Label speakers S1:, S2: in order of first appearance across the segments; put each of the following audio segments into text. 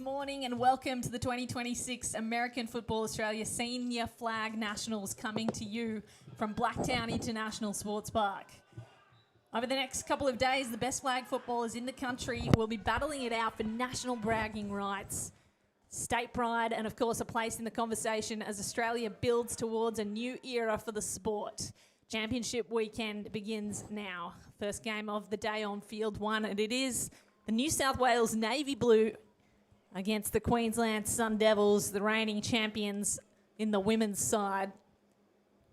S1: morning and welcome to the 2026 American Football Australia Senior Flag Nationals, coming to you from Blacktown International Sports Park. Over the next couple of days, the best flag footballers in the country will be battling it out for national bragging rights, state pride, and of course a place in the conversation as Australia builds towards a new era for the sport. Championship weekend begins now. First game of the day on field one, and it is the New South Wales Navy Blue against the Queensland Sun Devils, the reigning champions in the women's side.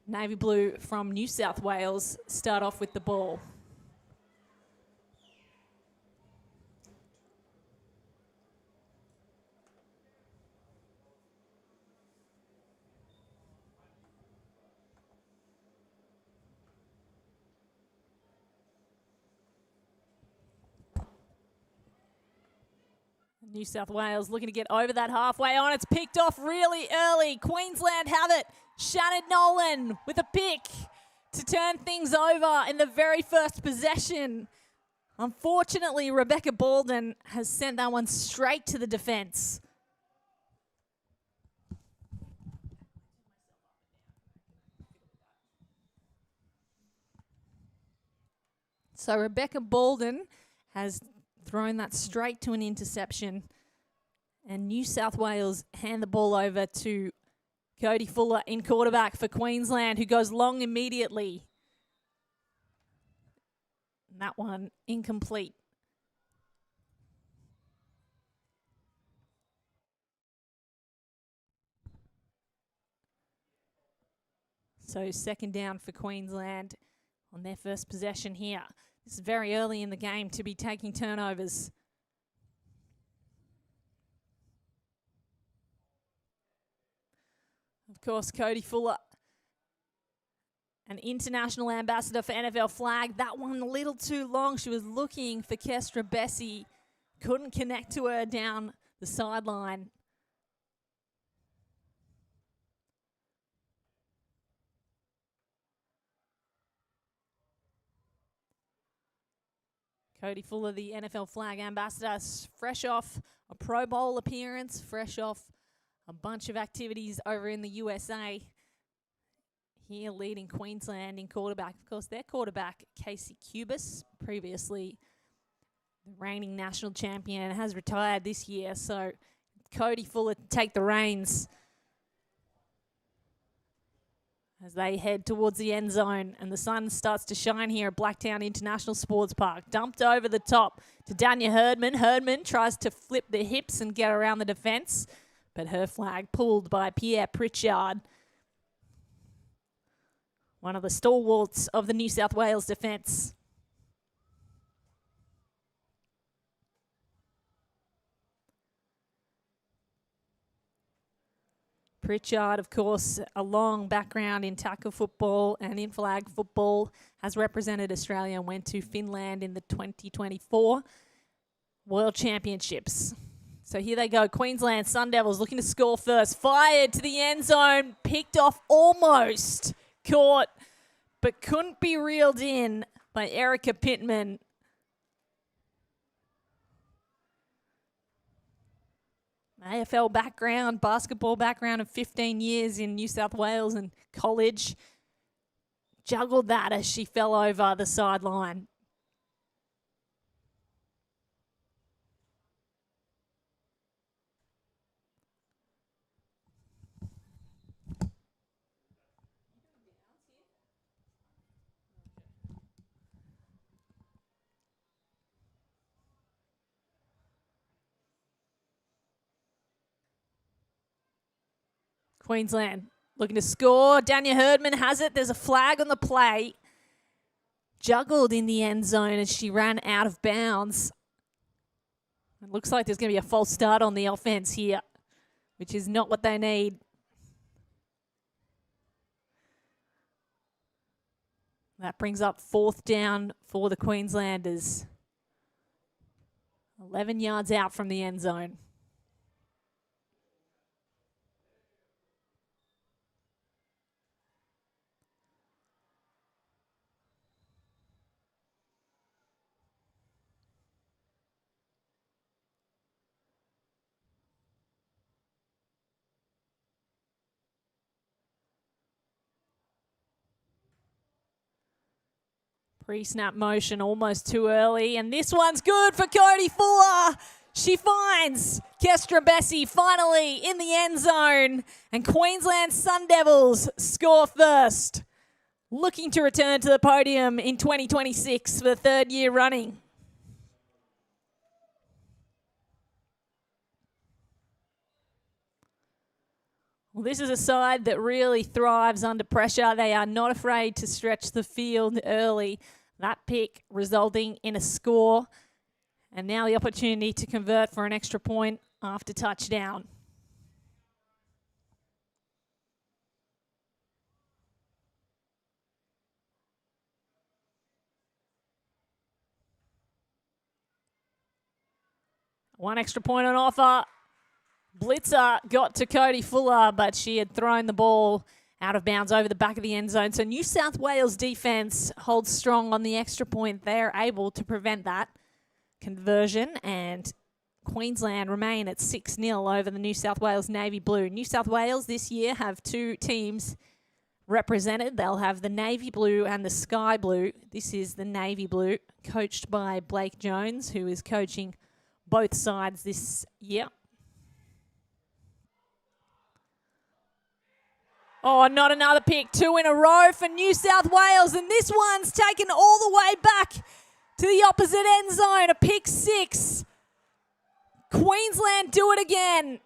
S1: Navy Blue from New South Wales start off with the ball. New South Wales looking to get over that halfway on. It's picked off really early. Queensland have it. Shannon Nolan with a pick to turn things over in the very first possession. Unfortunately, Rebecca Bolden has sent that one straight to the defence. So Rebecca Bolden has thrown that straight to an interception, and New South Wales hand the ball over to Cody Fuller in quarterback for Queensland, who goes long immediately. And that one incomplete. So second down for Queensland on their first possession here. This is very early in the game to be taking turnovers. Of course, Cody Fuller, an international ambassador for NFL flag. That one a little too long. She was looking for Kestra Bessie. Couldn't connect to her down the sideline. Cody Fuller, the NFL flag ambassador, fresh off a Pro Bowl appearance, fresh off a bunch of activities over in the USA. Here leading Queensland in quarterback. Of course, their quarterback, Casey Cubis, previously the reigning national champion, has retired this year. So Cody Fuller take the reins as they head towards the end zone, and the sun starts to shine here at Blacktown International Sports Park. Dumped over the top to Dania Herdman. Herdman tries to flip the hips and get around the defence, but her flag pulled by Pierre Pritchard, one of the stalwarts of the New South Wales defence. Pritchard, of course, a long background in tackle football and in flag football, has represented Australia and went to Finland in the 2024 World Championships. So here they go, Queensland Sun Devils looking to score first. Fired to the end zone, picked off, almost caught, but couldn't be reeled in by Erica Pittman. AFL background, basketball background of 15 years in New South Wales and college. Juggled that as she fell over the sideline. Queensland looking to score. Dania Herdman has it. There's a flag on the play. Juggled in the end zone as she ran out of bounds. It looks like there's going to be a false start on the offense here, which is not what they need. That brings up fourth down for the Queenslanders. 11 yards out from the end zone. Pre-snap motion almost too early, and this one's good for Cody Fuller. She finds Kestra Bessie finally in the end zone, and Queensland Sun Devils score first, looking to return to the podium in 2026 for the third year running. Well, this is a side that really thrives under pressure. They are not afraid to stretch the field early. That pick resulting in a score. And now the opportunity to convert for an extra point after touchdown. One extra point on offer. Blitzer got to Cody Fuller, but she had thrown the ball out of bounds over the back of the end zone. So New South Wales defense holds strong on the extra point. They're able to prevent that conversion, and Queensland remain at 6-0 over the New South Wales Navy Blue. New South Wales this year have two teams represented. They'll have the Navy Blue and the Sky Blue. This is the Navy Blue, coached by Blake Jones, who is coaching both sides this year. Oh, not another pick. 2 in a row for New South Wales. And this one's taken all the way back to the opposite end zone. A pick 6. Queensland do it again.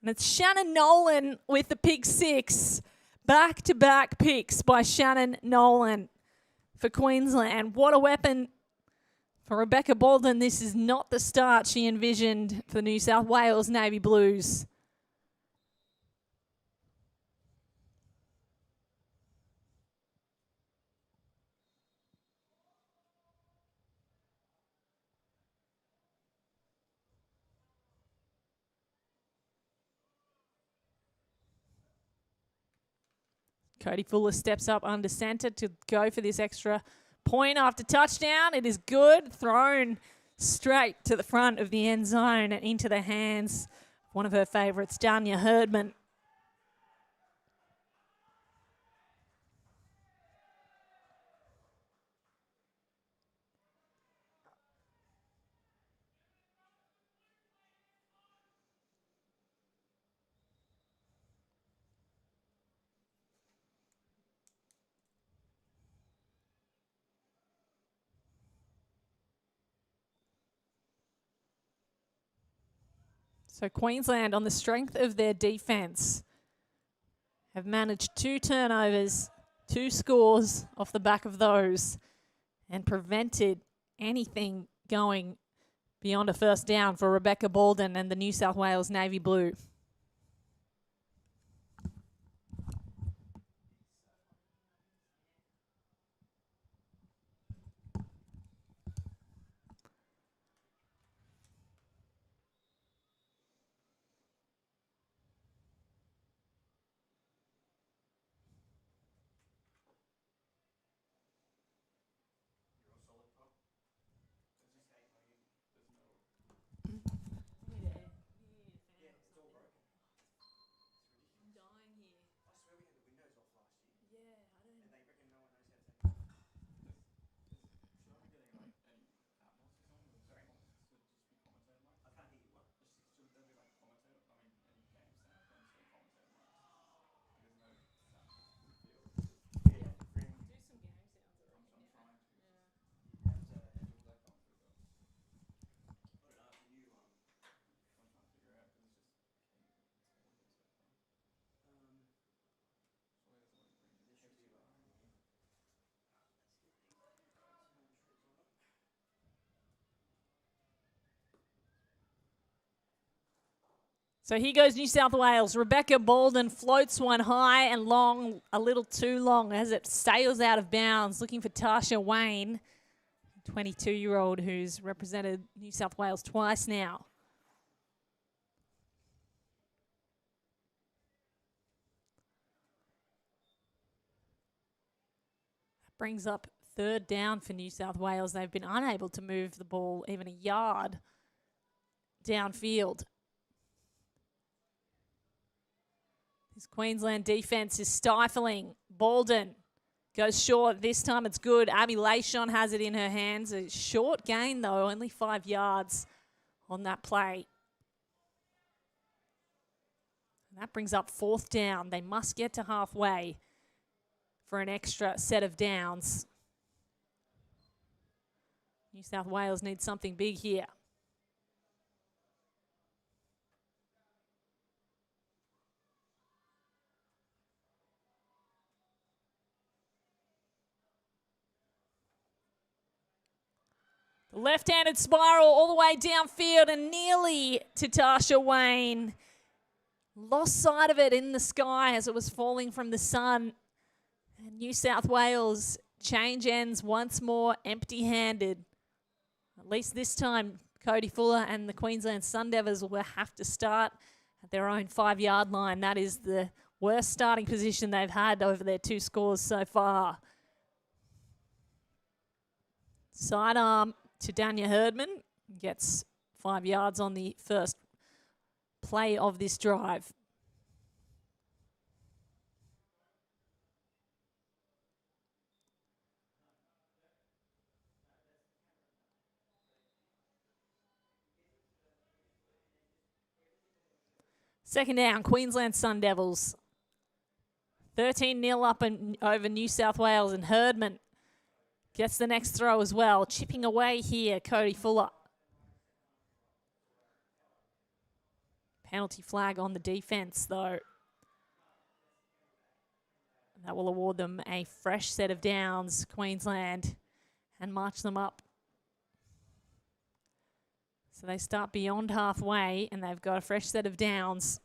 S1: And it's Shannon Nolan with the pick 6. Back-to-back picks by Shannon Nolan for Queensland. What a weapon for Rebecca Bolden. This is not the start she envisioned for the New South Wales Navy Blues. Cody Fuller steps up under centre to go for this extra point after touchdown. It is good. Thrown straight to the front of the end zone and into the hands of one of her favourites, Danya Herdman. So Queensland, on the strength of their defence, have managed 2 turnovers, 2 scores off the back of those, and prevented anything going beyond a first down for Rebecca Bolden and the New South Wales Navy Blue. So here goes New South Wales. Rebecca Bolden floats one high and long, a little too long as it sails out of bounds, looking for Tasha Wayne, 22-year-old who's represented New South Wales twice now. That brings up third down for New South Wales. They've been unable to move the ball even a yard downfield. This Queensland defence is stifling. Bolden goes short. This time it's good. Abby Lashon has it in her hands. A short gain, though, only 5 yards on that play. And that brings up 4th down. They must get to halfway for an extra set of downs. New South Wales needs something big here. Left-handed spiral all the way downfield and nearly to Tasha Wayne. Lost sight of it in the sky as it was falling from the sun. And New South Wales change ends once more empty-handed. At least this time, Cody Fuller and the Queensland Sun Devils will have to start at their own 5-yard line. That is the worst starting position they've had over their 2 scores so far. Sidearm to Dania Herdman, gets 5 yards on the first play of this drive. Second down, Queensland Sun Devils. 13-0 up and over New South Wales, and Herdman gets the next throw as well. Chipping away here, Cody Fuller. Penalty flag on the defence, though. That will award them a fresh set of downs, Queensland, and march them up. So they start beyond halfway, and they've got a fresh set of downs.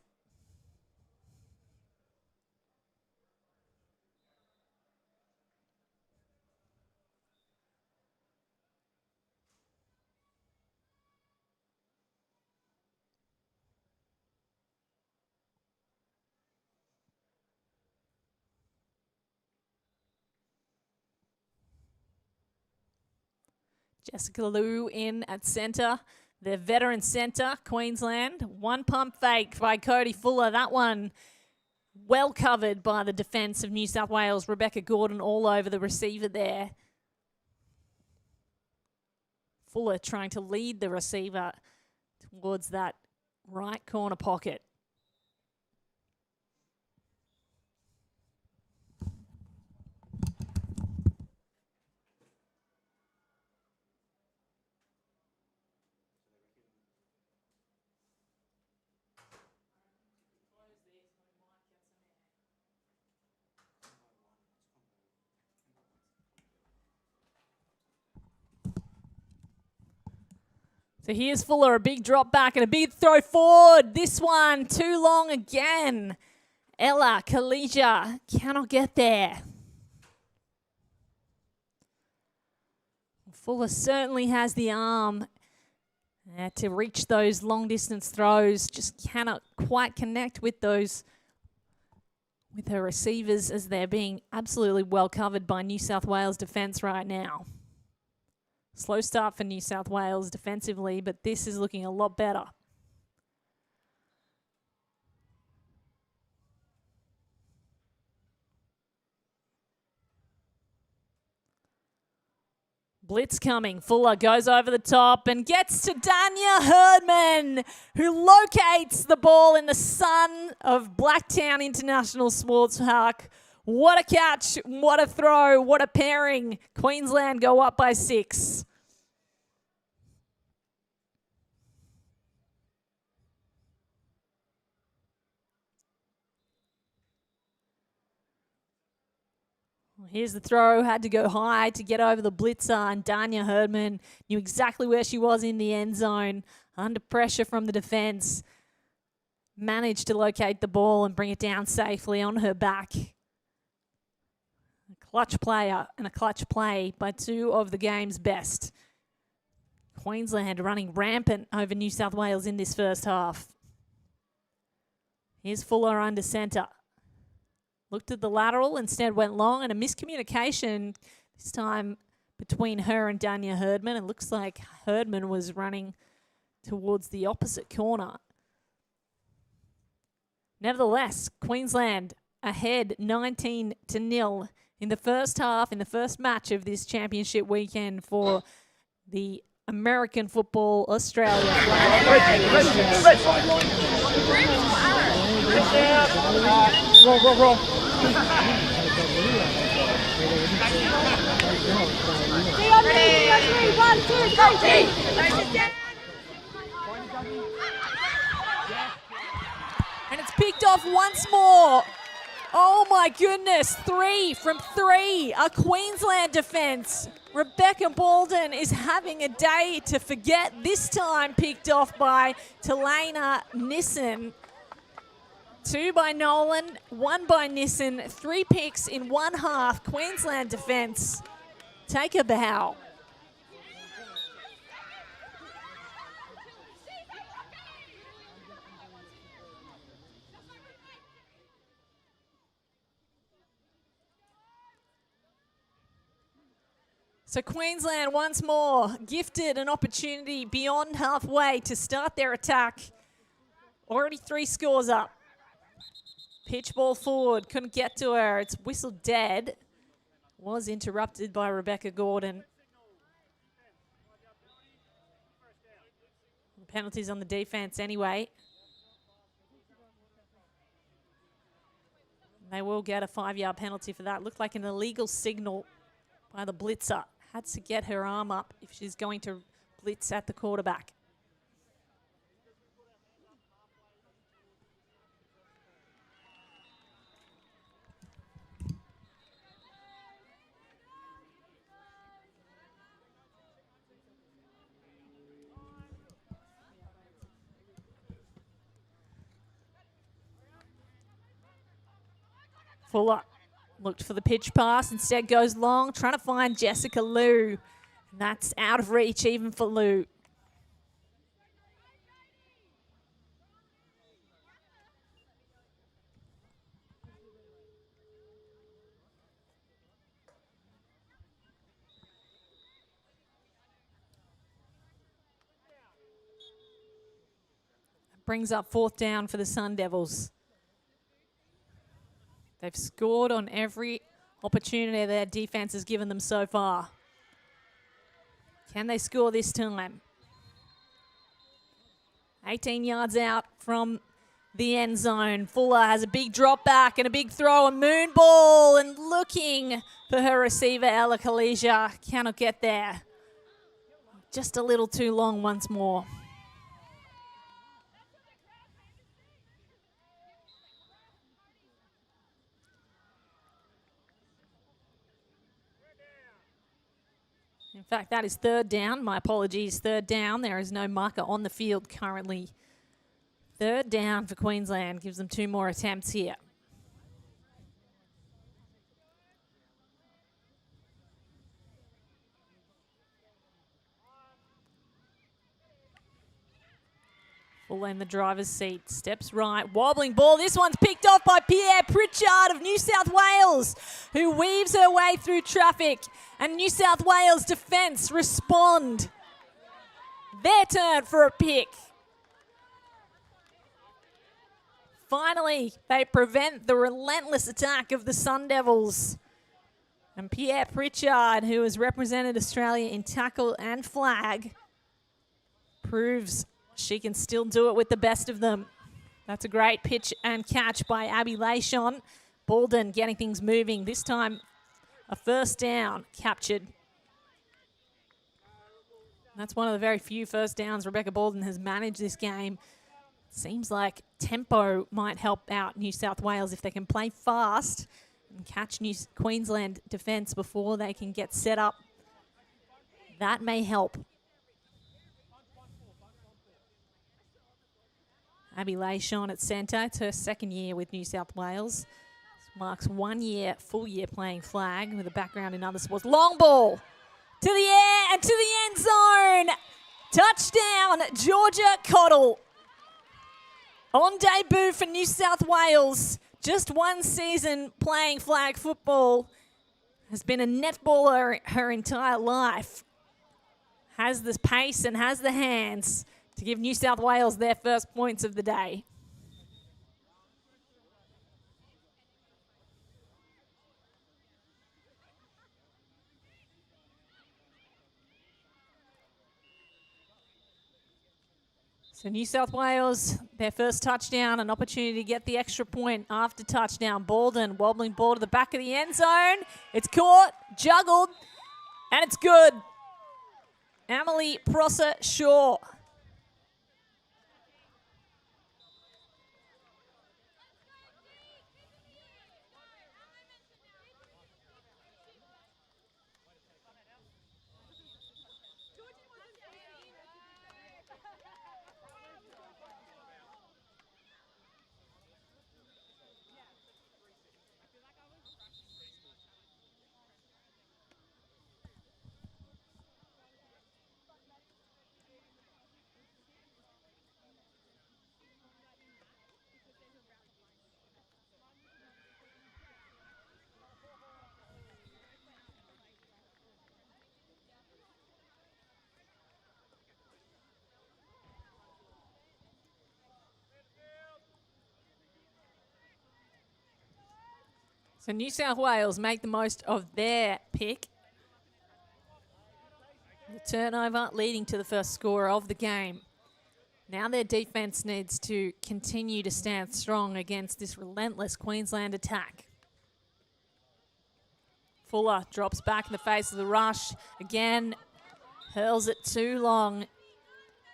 S1: Jessica Liu in at centre. The veteran centre, Queensland. One pump fake by Cody Fuller. That one well covered by the defence of New South Wales. Rebecca Gordon all over the receiver there. Fuller trying to lead the receiver towards that right corner pocket. So here's Fuller, a big drop back and a big throw forward. This one too long again. Ella Kalija cannot get there. Fuller certainly has the arm to reach those long distance throws. Just cannot quite connect with those, with her receivers, as they're being absolutely well covered by New South Wales defence right now. Slow start for New South Wales defensively, but this is looking a lot better. Blitz coming. Fuller goes over the top and gets to Dania Herdman, who locates the ball in the sun of Blacktown International Sports Park. What a catch, what a throw, what a pairing. Queensland go up by 6. Here's the throw, had to go high to get over the blitzer, and Dania Herdman knew exactly where she was in the end zone, under pressure from the defence. Managed to locate the ball and bring it down safely on her back. A clutch player and a clutch play by 2 of the game's best. Queensland running rampant over New South Wales in this first half. Here's Fuller under centre. Looked at the lateral, instead went long, and a miscommunication this time between her and Dania Herdman. It looks like Herdman was running towards the opposite corner. Nevertheless, Queensland ahead 19-0 in the first half, in the first match of this championship weekend for the American Football Australia.
S2: Roll. Ready? 1, 2, 3.
S1: And it's picked off once more. Oh my goodness, 3 from 3. A Queensland defence. Rebecca Bolden is having a day to forget. This time picked off by Talena Nissen. 2 by Nolan, 1 by Nissen. 3 picks in one half. Queensland defence. Take a bow. So Queensland once more gifted an opportunity beyond halfway to start their attack. Already 3 scores up. Pitch ball forward, couldn't get to her. It's whistled dead. Was interrupted by Rebecca Gordon. Penalties on the defense anyway. They will get a 5-yard penalty for that. Looked like an illegal signal by the blitzer. Had to get her arm up if she's going to blitz at the quarterback. Fuller looked for the pitch pass, instead goes long, trying to find Jessica Liu. And that's out of reach even for Liu. Brings up 4th down for the Sun Devils. They've scored on every opportunity their defense has given them so far. Can they score this time? 18 yards out from the end zone. Fuller has a big drop back and a big throw, a moon ball, and looking for her receiver, Ella Kalisha. Cannot get there. Just a little too long once more. In fact, that is 3rd down. My apologies, 3rd down. There is no marker on the field currently. 3rd down for Queensland. Gives them 2 more attempts here. Full in the driver's seat. Steps right. Wobbling ball. This one's picked off by Pierre Pritchard of New South Wales, who weaves her way through traffic. And New South Wales defence respond. Their turn for a pick. Finally, they prevent the relentless attack of the Sun Devils. And Pierre Pritchard, who has represented Australia in tackle and flag, proves she can still do it with the best of them. That's a great pitch and catch by Abby Lashon. Bolden getting things moving. This time, a 1st down captured. That's one of the very few 1st downs Rebecca Bolden has managed this game. Seems like tempo might help out New South Wales if they can play fast and catch Queensland defence before they can get set up. That may help. Abby Lashon at centre. It's her 2nd year with New South Wales. This marks 1 year, full year playing flag with a background in other sports. Long ball to the air and to the end zone. Touchdown, Georgia Cottle. On debut for New South Wales. Just 1 season playing flag football. Has been a netballer her entire life. Has the pace and has the hands to give New South Wales their first points of the day. So New South Wales, their first touchdown, an opportunity to get the extra point after touchdown. Bolden, wobbling ball to the back of the end zone. It's caught, juggled, and it's good. Emily Prosser-Shaw. So New South Wales make the most of their pick. The turnover leading to the first score of the game. Now their defence needs to continue to stand strong against this relentless Queensland attack. Fuller drops back in the face of the rush. Again, hurls it too long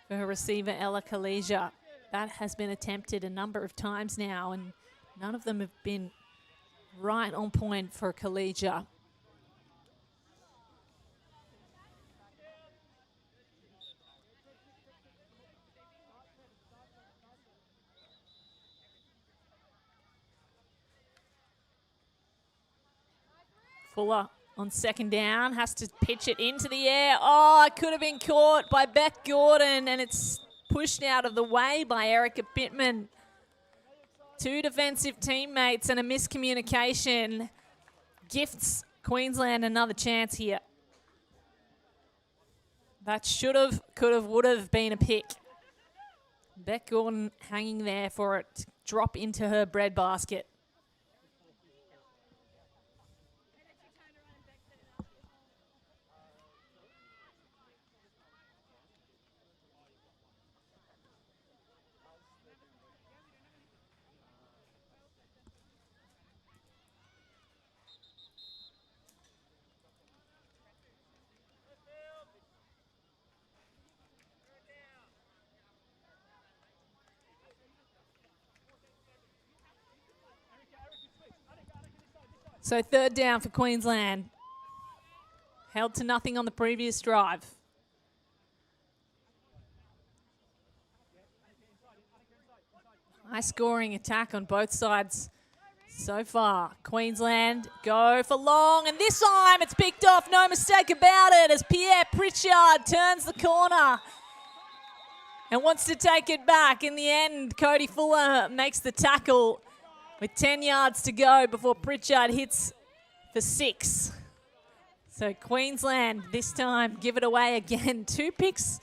S1: for her receiver, Ella Kalesia. That has been attempted a number of times now, and none of them have been right on point for Kalesia. Fuller on second down, has to pitch it into the air. Oh, it could have been caught by Beck Gordon, and it's pushed out of the way by Erica Pittman. Two defensive teammates and a miscommunication gifts Queensland another chance here. That should have, could have, would have been a pick. Beck Gordon hanging there for it to drop into her breadbasket. So third down for Queensland. Held to nothing on the previous drive. High scoring attack on both sides so far. Queensland go for long, and this time it's picked off, no mistake about it, as Pierre Pritchard turns the corner and wants to take it back. In the end, Cody Fuller makes the tackle with 10 yards to go before Pritchard hits for 6. So Queensland this time give it away again. 2 picks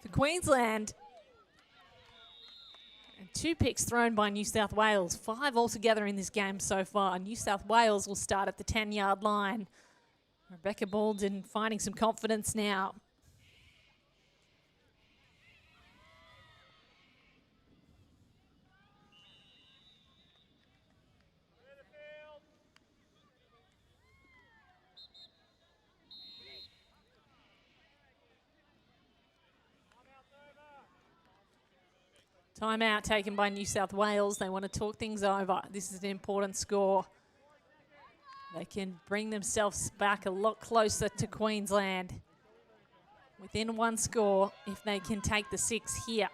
S1: for Queensland and 2 picks thrown by New South Wales. 5 altogether in this game so far. New South Wales will start at the 10-yard line. Rebecca Bolden finding some confidence now. Timeout taken by New South Wales. They want to talk things over. This is an important score. They can bring themselves back a lot closer to Queensland. Within 1 score, if they can take the 6 here.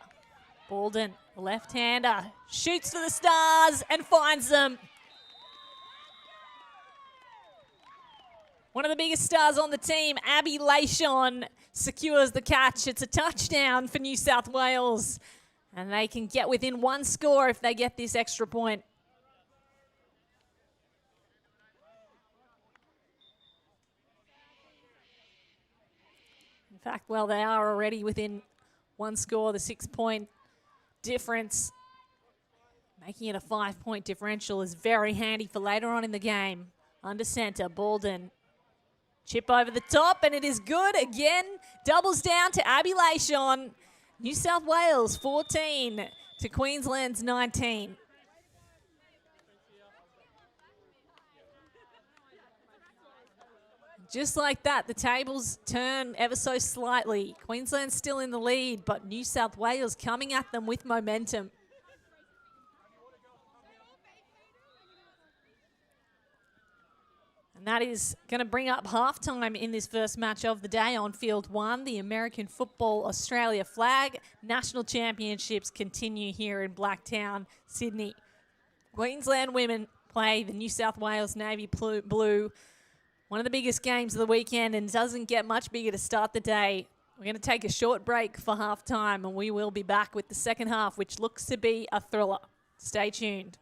S1: Bolden, left-hander, shoots for the stars and finds them. One of the biggest stars on the team, Abby Lashon, secures the catch. It's a touchdown for New South Wales. And they can get within 1 score if they get this extra point. In fact, well, they are already within 1 score, the 6-point difference. Making it a 5-point differential is very handy for later on in the game. Under center, Bolden. Chip over the top, and it is good again. Doubles down to Abby Lashon. New South Wales 14 to Queensland's 19. Just like that, the tables turn ever so slightly. Queensland's still in the lead, but New South Wales coming at them with momentum. And that is going to bring up halftime in this first match of the day on Field 1. The American Football Australia Flag National Championships continue here in Blacktown, Sydney. Queensland women play the New South Wales Navy Blue. One of the biggest games of the weekend, and doesn't get much bigger to start the day. We're going to take a short break for halftime, and we will be back with the second half, which looks to be a thriller. Stay tuned.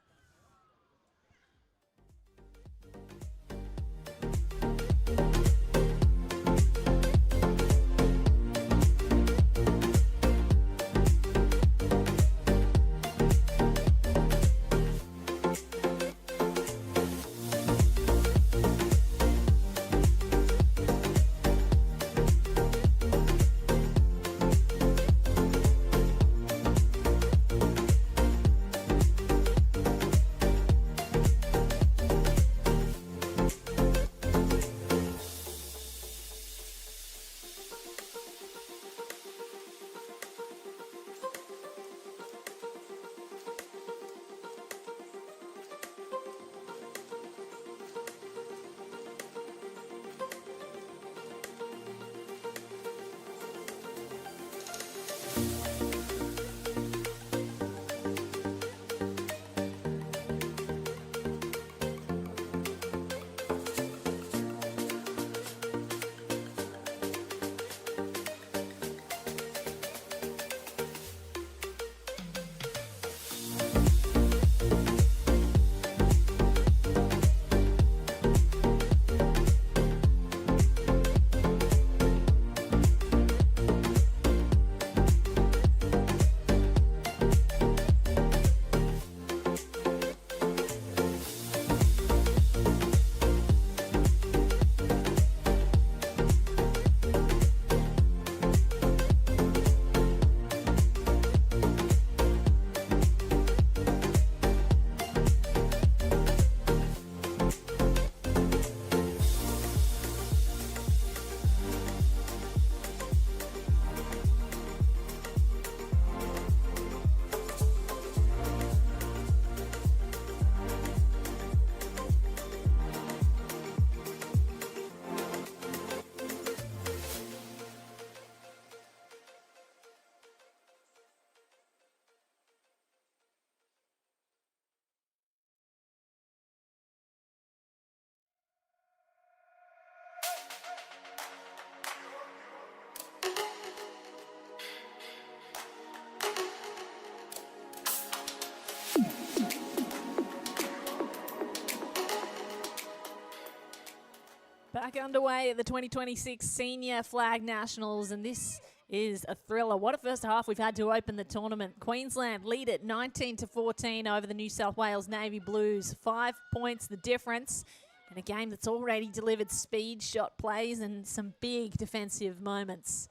S1: Back underway at the 2026 Senior Flag Nationals, and this is a thriller. What a first half we've had to open the tournament. Queensland lead it 19-14 over the New South Wales Navy Blues. 5 points the difference in a game that's already delivered speed, shot plays and some big defensive moments.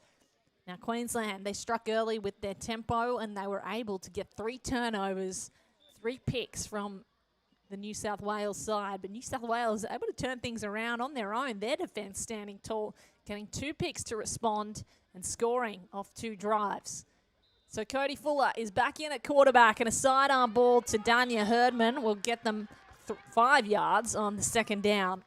S1: Now Queensland, they struck early with their tempo and they were able to get 3 turnovers, 3 picks from the New South Wales side, but New South Wales able to turn things around on their own. Their defence standing tall, getting 2 picks to respond and scoring off 2 drives. So Cody Fuller is back in at quarterback, and a sidearm ball to Danya Herdman will get them 5 yards on the second down.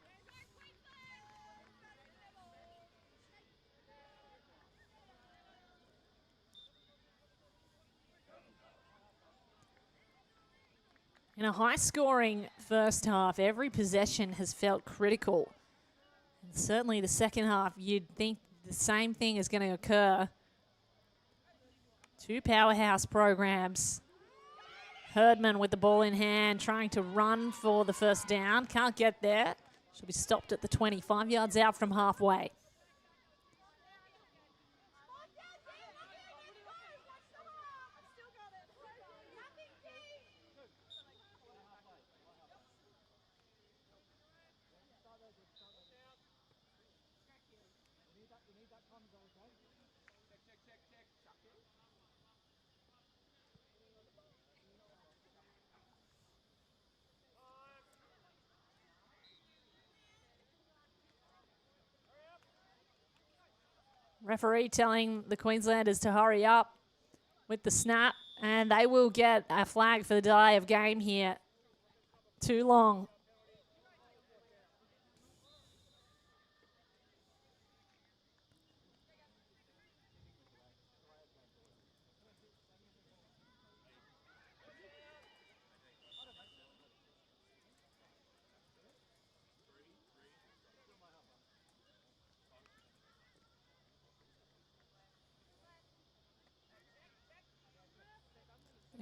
S1: In a high-scoring first half, every possession has felt critical. And certainly the second half, you'd think the same thing is going to occur. 2 powerhouse programs. Herdman with the ball in hand, trying to run for the first down. Can't get there. She'll be stopped at the 25 yards out from halfway. Referee telling the Queenslanders to hurry up with the snap, and they will get a flag for the delay of game here. Too long.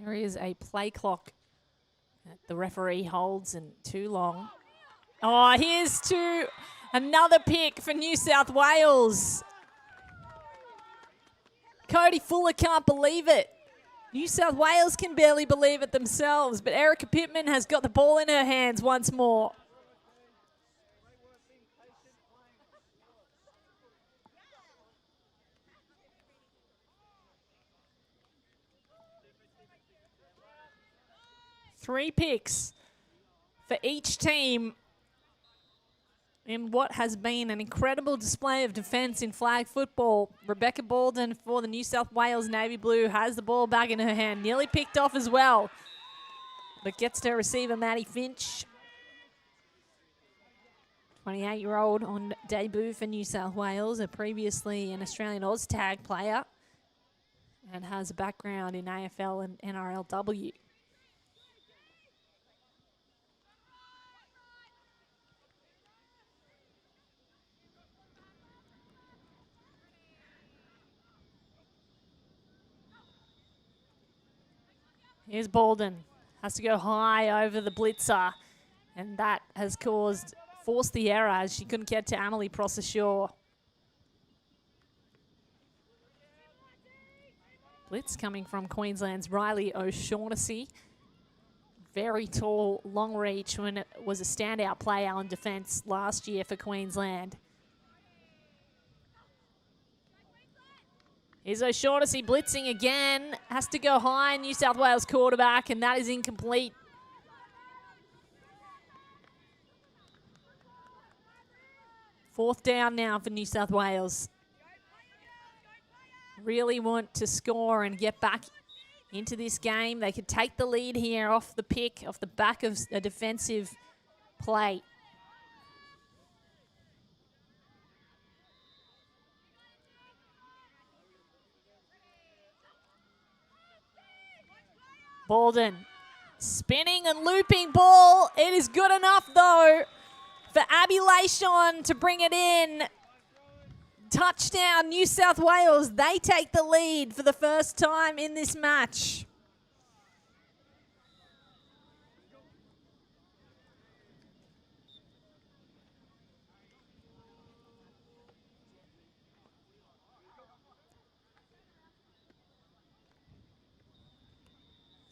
S1: There is a play clock that the referee holds, and too long. Oh, here's to another pick for New South Wales. Cody Fuller can't believe it. New South Wales can barely believe it themselves, but Erica Pittman has got the ball in her hands once more. Three picks for each team in what has been an incredible display of defence in flag football. Rebecca Bolden for the New South Wales Navy Blue has the ball back in her hand. Nearly picked off as well, but gets to receiver Maddie Finch. 28-year-old on debut for New South Wales, a previously an Australian Oz tag player, and has a background in AFL and NRLW. Here's Bolden. Has to go high over the blitzer, and that has forced the error as she couldn't get to Amelie Processhaw. Blitz coming from Queensland's Riley O'Shaughnessy. Very tall, long reach when it was a standout player on defence last year for Queensland. Here's O'Shaughnessy blitzing again. Has to go high, New South Wales quarterback, and that is incomplete. Fourth down now for New South Wales. Really want to score and get back into this game. They could take the lead here off the pick, off the back of a defensive play. Bolden spinning and looping ball. It is good enough, though, for Abby Lashon to bring it in. Touchdown, New South Wales. They take the lead for the first time in this match.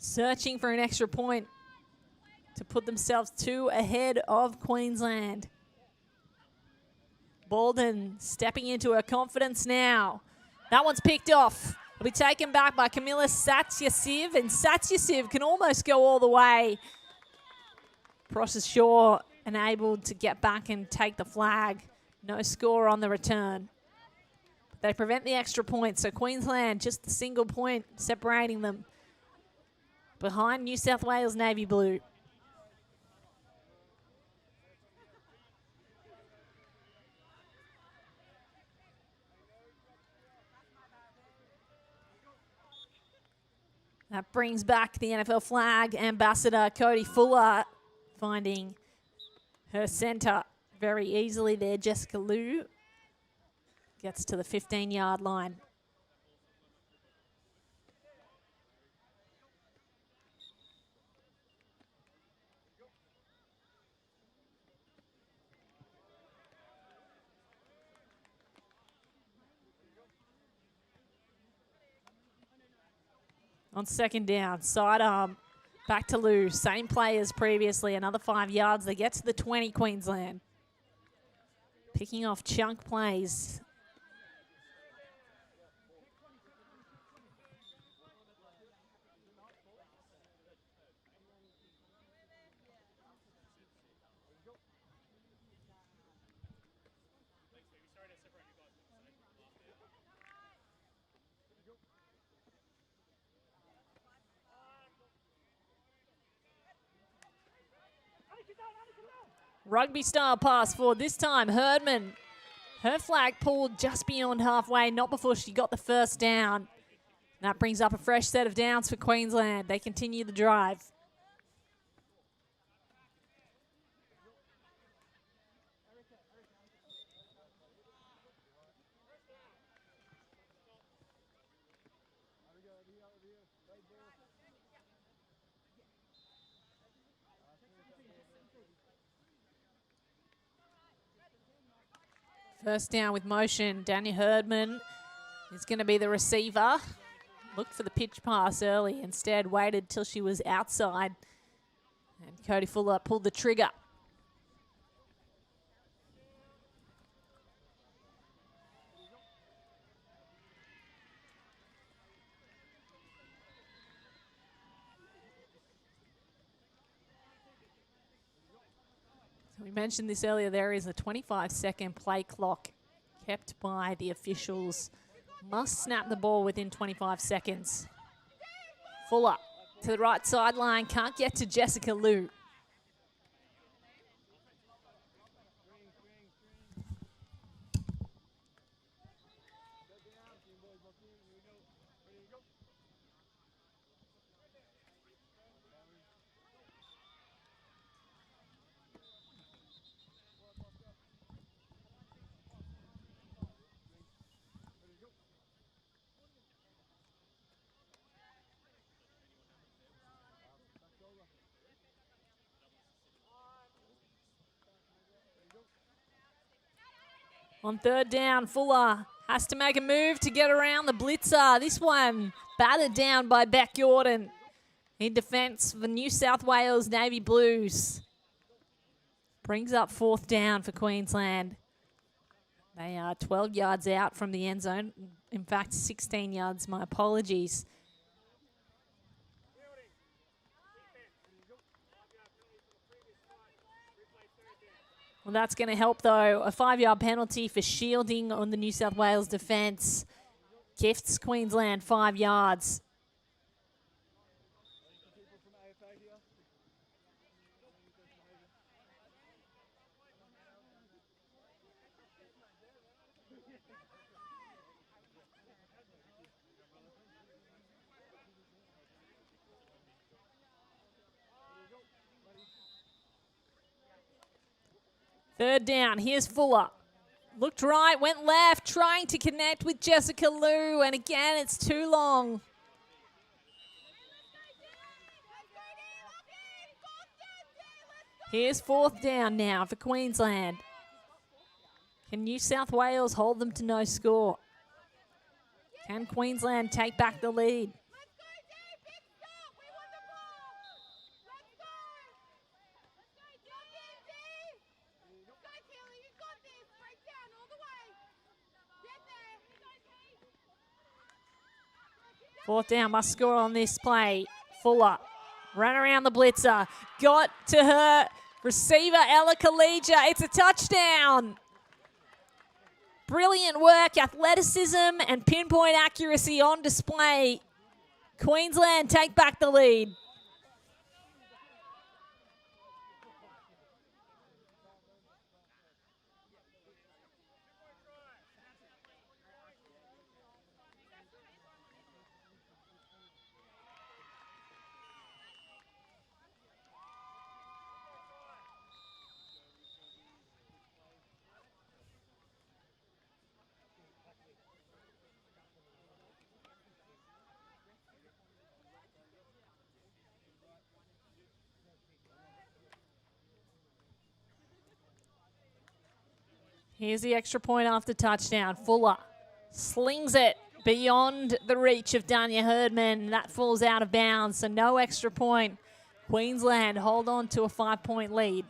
S1: Searching for an extra point to put themselves 2 ahead of Queensland. Bolden stepping into her confidence now. That one's picked off. It'll be taken back by Camilla Satyasiv, and Satyasiv can almost go all the way. Processhaw enabled to get back and take the flag. No score on the return. But they prevent the extra point, so Queensland just the single point separating them behind New South Wales Navy Blue. That brings back the NFL flag ambassador, Cody Fuller, finding her centre very easily there. Jessica Liu gets to the 15-yard line. On second down, sidearm, back to Lou. Same play as previously, another 5 yards. They get to the 20, Queensland. Picking off chunk plays. Rugby style pass forward. This time, Herdman. Her flag pulled just beyond halfway, not before she got the first down. That brings up a fresh set of downs for Queensland. They continue the drive. First down with motion. Dania Herdman is going to be the receiver. Looked for the pitch pass early. Instead, waited till she was outside. And Cody Fuller pulled the trigger. We mentioned this earlier, there is a 25-second play clock kept by the officials. Must snap the ball within 25 seconds. Fuller to the right sideline, can't get to Jessica Liu. On third down, Fuller has to make a move to get around the blitzer. This one battered down by Beck Jordan in defence for the New South Wales Navy Blues. Brings up fourth down for Queensland. They are 12 yards out from the end zone. In fact, 16 yards, my apologies. Well, that's going to help, though. A 5-yard penalty for shielding on the New South Wales defence. Gifts Queensland 5 yards. Third down, here's Fuller. Looked right, went left, trying to connect with Jessica Liu, and again, it's too long. Here's fourth down now for Queensland. Can New South Wales hold them to no score? Can Queensland take back the lead? Fourth down, must score on this play. Fuller ran around the blitzer, got to her receiver, Ella Khalija. It's a touchdown. Brilliant work, athleticism and pinpoint accuracy on display. Queensland take back the lead. Here's the extra point after touchdown. Fuller slings it beyond the reach of Dania Herdman. That falls out of bounds, so no extra point. Queensland hold on to a 5-point lead.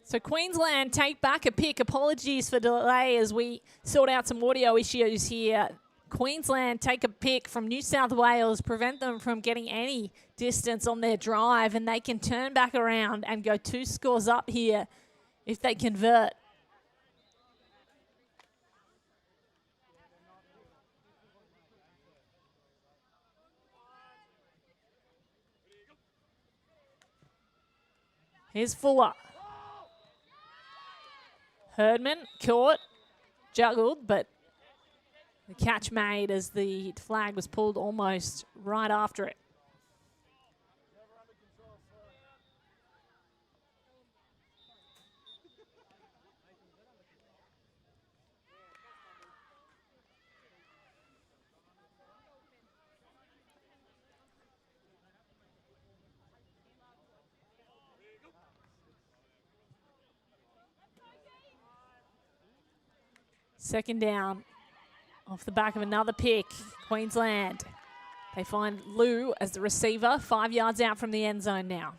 S1: So Queensland take back a pick. Apologies for delay as we sort out some audio issues here. Queensland take a pick from New South Wales, prevent them from getting any distance on their drive, and they can turn back around and go 2 scores up here if they convert. Here's Fuller. Herdman caught, juggled, but the catch made as the flag was pulled almost right after it. Second down off the back of another pick. Queensland. They find Lou as the receiver, 5 yards out from the end zone now.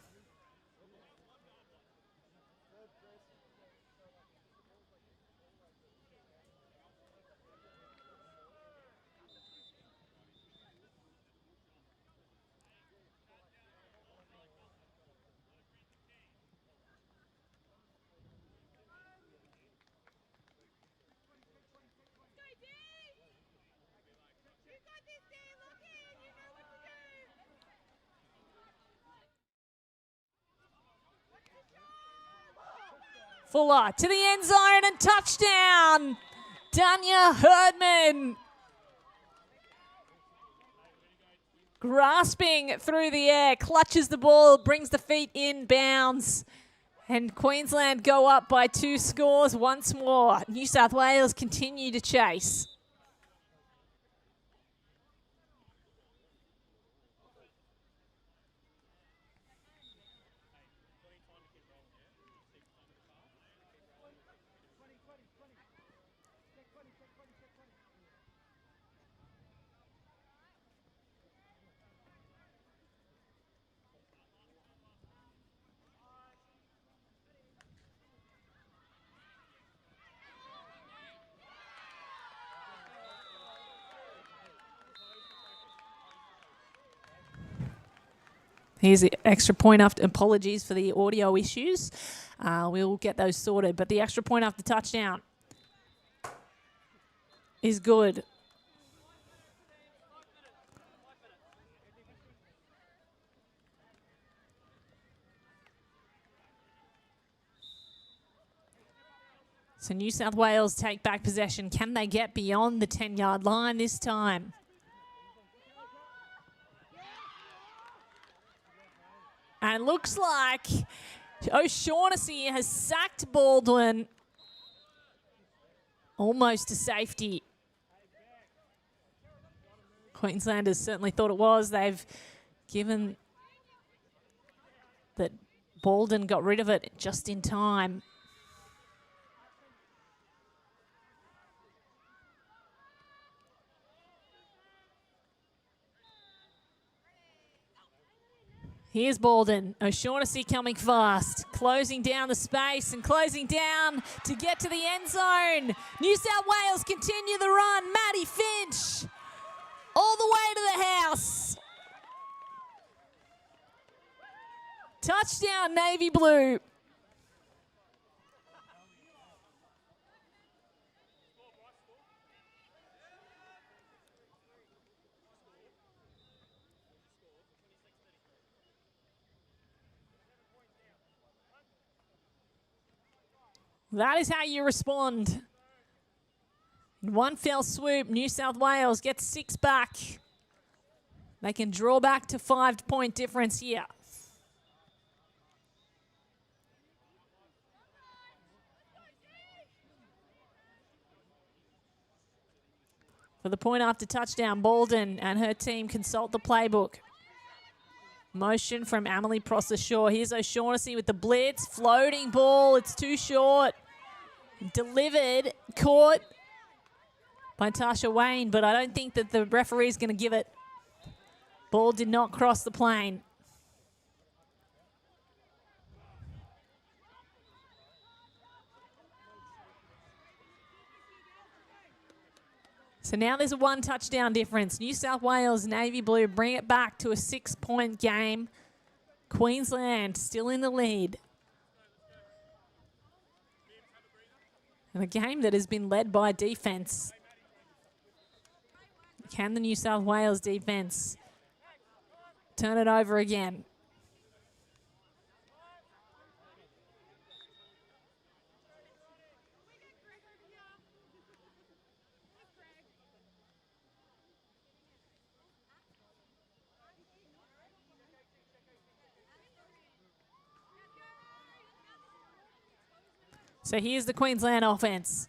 S1: Fuller to the end zone and touchdown. Danya Herdman. Grasping through the air, clutches the ball, brings the feet in bounds. And Queensland go up by 2 scores once more. New South Wales continue to chase. Here's the extra point after. Apologies for the audio issues. We'll get those sorted. But the extra point after touchdown is good. So New South Wales take back possession. Can they get beyond the 10-yard line this time? And it looks like O'Shaughnessy has sacked Baldwin almost to safety. Queenslanders certainly thought it was. They've given that Baldwin got rid of it just in time. Here's Baldwin. O'Shaughnessy coming fast, closing down the space and closing down to get to the end zone. New South Wales continue the run. Matty Finch all the way to the house. Touchdown, Navy Blue. That is how you respond. In one fell swoop, New South Wales gets 6 back. They can draw back to 5-point difference here. For the point after touchdown, Baldwin and her team consult the playbook. Motion from Amelie Prosser-Shaw. Here's O'Shaughnessy with the blitz. Floating ball. It's too short. Delivered. Caught by Tasha Wayne, but I don't think that the referee is going to give it. Ball did not cross the plane. So now there's a 1 touchdown difference. New South Wales, Navy Blue bring it back to a 6-point game. Queensland still in the lead. And a game that has been led by defense. Can the New South Wales defense turn it over again? So here's the Queensland offense.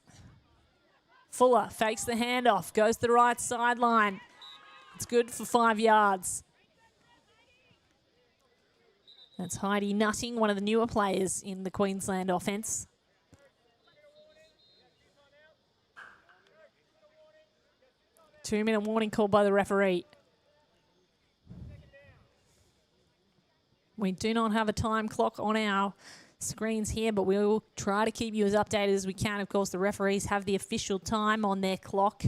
S1: Fuller fakes the handoff, goes to the right sideline. It's good for 5 yards. That's Heidi Nutting, one of the newer players in the Queensland offense. Two-minute warning called by the referee. We do not have a time clock on our screens here, but we will try to keep you as updated as we can. Of course, the referees have the official time on their clock.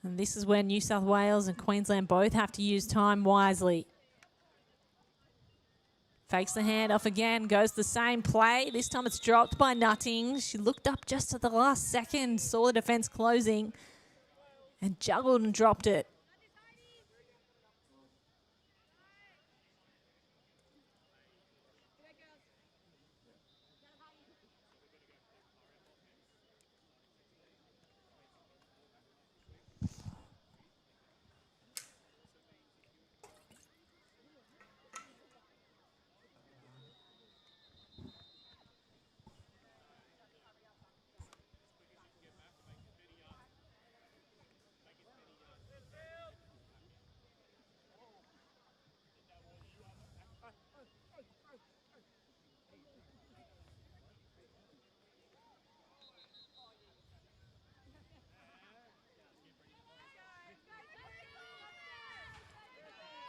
S1: And this is where New South Wales and Queensland both have to use time wisely. Fakes the handoff again, goes the same play. This time it's dropped by Nutting. She looked up just at the last second, saw the defense closing, and juggled and dropped it.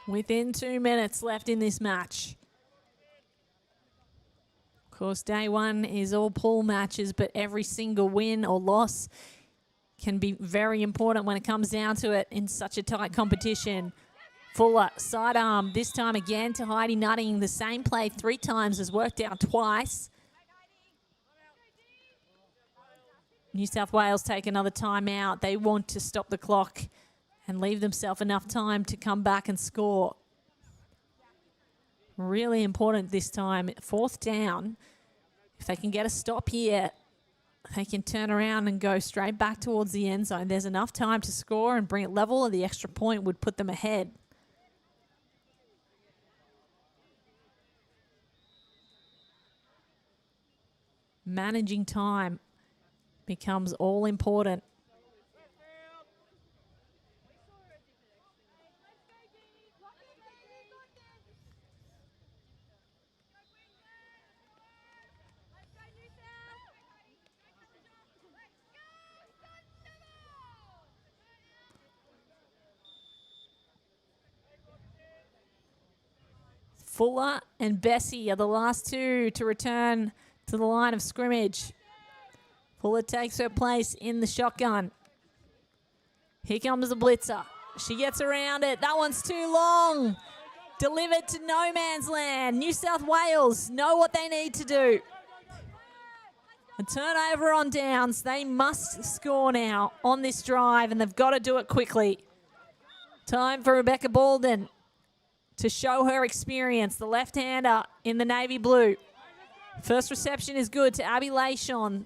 S1: Within 2 minutes left in this match. Of course, day one is all pool matches, but every single win or loss can be very important when it comes down to it in such a tight competition. Fuller, sidearm, this time again to Heidi Nutting. The same play 3 times has worked out twice. New South Wales take another timeout. They want to stop the clock and leave themselves enough time to come back and score. Really important this time. 4th down. If they can get a stop here, they can turn around and go straight back towards the end zone. There's enough time to score and bring it level, and the extra point would put them ahead. Managing time becomes all important. Fuller and Bessie are the last two to return to the line of scrimmage. Fuller takes her place in the shotgun. Here comes the blitzer. She gets around it. That one's too long. Delivered to no man's land. New South Wales know what they need to do. A turnover on downs. They must score now on this drive, and they've got to do it quickly. Time for Rebecca Balden to show her experience, the left-hander in the navy blue. First reception is good to Abby Lashon.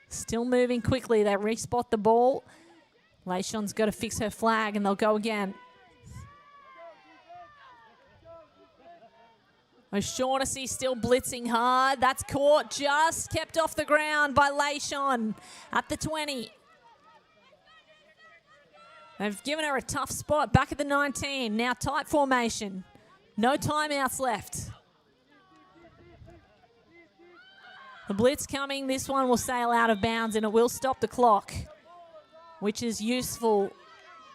S1: Still moving quickly. They respot the ball. Lashon's got to fix her flag, and they'll go again. O'Shaughnessy still blitzing hard. That's caught, just kept off the ground by Lashon at the 20. They've given her a tough spot back at the 19. Now tight formation. No timeouts left. The blitz coming. This one will sail out of bounds, and it will stop the clock, which is useful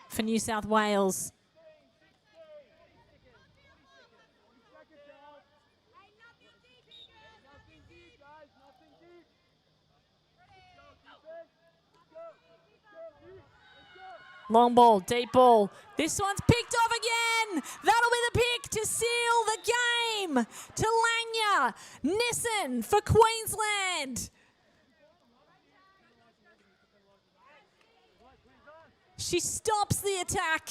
S1: for New South Wales. Long ball, deep ball. This one's picked off again. That'll be the pick to seal the game. Talanya Nissen for Queensland. She stops the attack,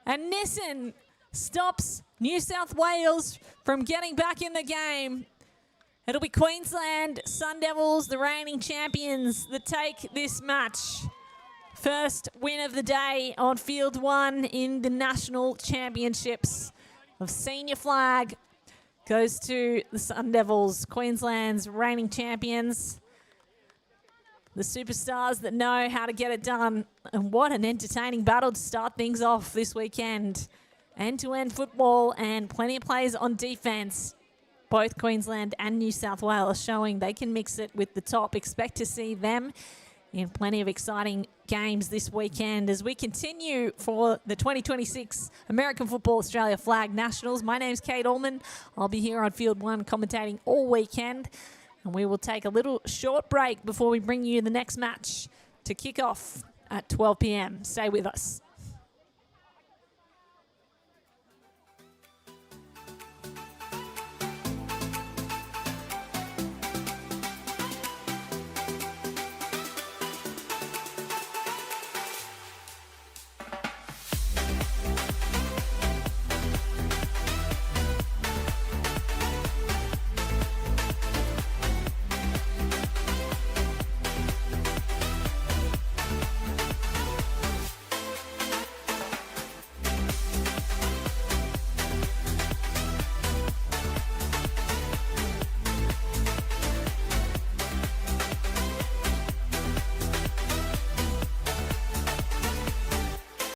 S1: and Nissen stops New South Wales from getting back in the game. It'll be Queensland Sun Devils, the reigning champions, that take this match. First win of the day on field 1 in the national championships of senior flag goes to the Sun Devils, Queensland's reigning champions. The superstars that know how to get it done. And what an entertaining battle to start things off this weekend. End-to-end football and plenty of plays on defense. Both Queensland and New South Wales showing they can mix it with the top. Expect to see them in plenty of exciting games this weekend as we continue for the 2026 American Football Australia Flag Nationals. My name's Kate Allman. I'll be here on Field 1 commentating all weekend. And we will take a little short break before we bring you the next match to kick off at 12 p.m. Stay with us.